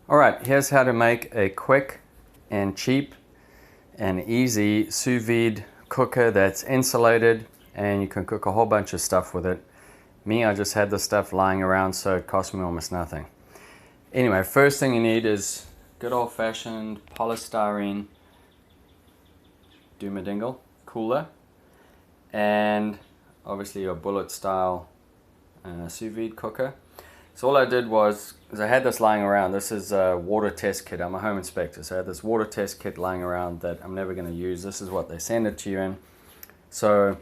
Alright, here's how to make a quick and cheap and easy sous vide cooker that's insulated, and you can cook a whole bunch of stuff with it. I just had this stuff lying around, so it cost me almost nothing. Anyway, first thing you need is good old-fashioned polystyrene doomadingle cooler, and obviously your bullet style sous vide cooker. So all I did was I had this lying around. This is a water test kit. I'm a home inspector, so I had this water test kit lying around that I'm never going to use. This is what they send it to you in. So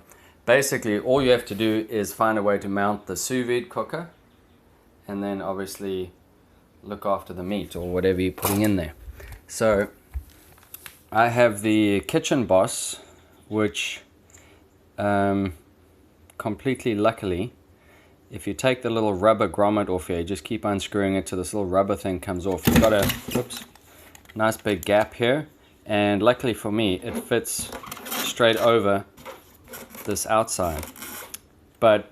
basically all you have to do is find a way to mount the sous vide cooker, and then obviously look after the meat or whatever you're putting in there. So I have the Kitchen Boss, which completely luckily, if you take the little rubber grommet off here, you just keep unscrewing it till this little rubber thing comes off. You've got a nice big gap here, and luckily for me it fits straight over this outside. But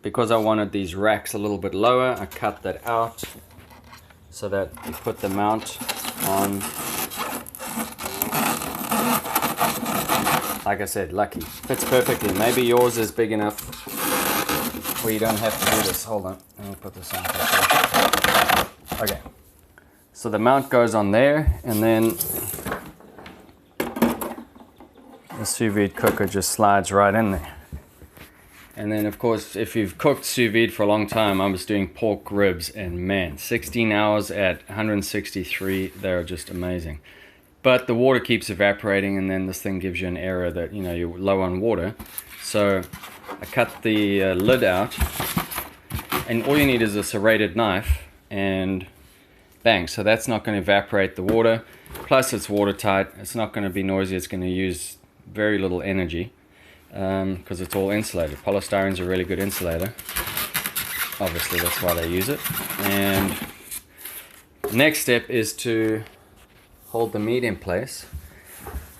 because I wanted these racks a little bit lower, I cut that out so that you put the mount on. Like I said, lucky. Fits perfectly. Maybe yours is big enough where you don't have to do this. Hold on, let me put this on. Okay, so the mount goes on there, and then the sous vide cooker just slides right in there. And then of course, if you've cooked sous vide for a long time, I was doing pork ribs, and man, 16 hours at 163, they're just amazing. But the water keeps evaporating, and then this thing gives you an error that, you know, you're low on water. So I cut the lid out, and all you need is a serrated knife, and bang. So that's not going to evaporate the water. Plus it's watertight. It's not going to be noisy. It's going to use very little energy because it's all insulated. Polystyrene is a really good insulator. Obviously, that's why they use it. And next step is to hold the meat in place.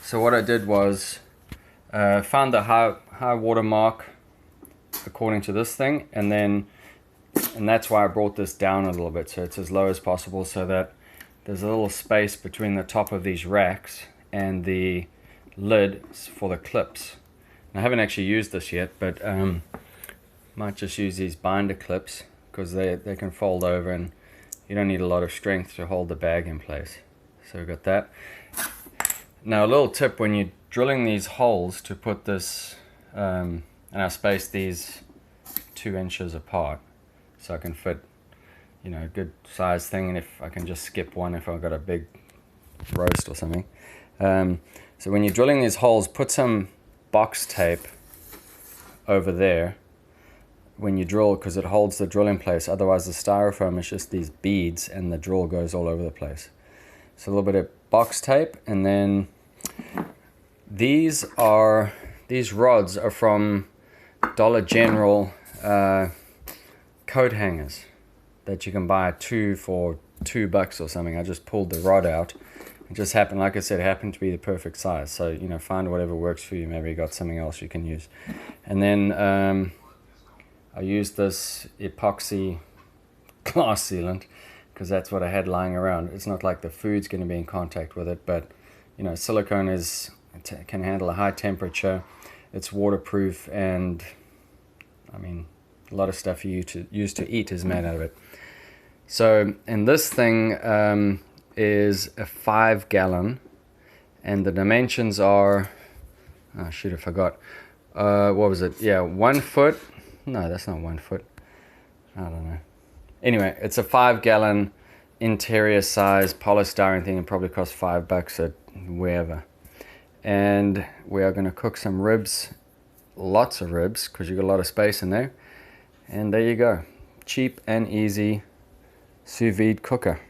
So what I did was found the high water mark according to this thing, and that's why I brought this down a little bit, so it's as low as possible, so that there's a little space between the top of these racks and the lid for the clips. And I haven't actually used this yet, but might just use these binder clips because they can fold over, and you don't need a lot of strength to hold the bag in place. So we've got that. Now a little tip, when you're drilling these holes to put this, and I spaced these 2 inches apart so I can fit, you know, a good size thing, and if I can just skip one if I've got a big roast or something. So when you're drilling these holes, put some box tape over there when you drill, because it holds the drill in place. Otherwise the styrofoam is just these beads and the drill goes all over the place. So a little bit of box tape, and then these rods are from Dollar General coat hangers that you can buy 2 for $2 or something. I just pulled the rod out. It just happened, like I said, it happened to be the perfect size. So, you know, find whatever works for you. Maybe you got something else you can use. And then I used this epoxy glass sealant because that's what I had lying around. It's not like the food's going to be in contact with it, but you know, silicone can handle a high temperature. It's waterproof, and I mean, a lot of stuff you use to eat is made out of it. So, and this thing is a 5-gallon, and the dimensions are, oh shoot, I forgot. What was it? Yeah, 1 foot. No, that's not 1 foot. I don't know. Anyway, it's a 5-gallon interior size polystyrene thing. It probably costs $5 at wherever. And we are going to cook some ribs, lots of ribs, because you've got a lot of space in there. And there you go. Cheap and easy sous vide cooker.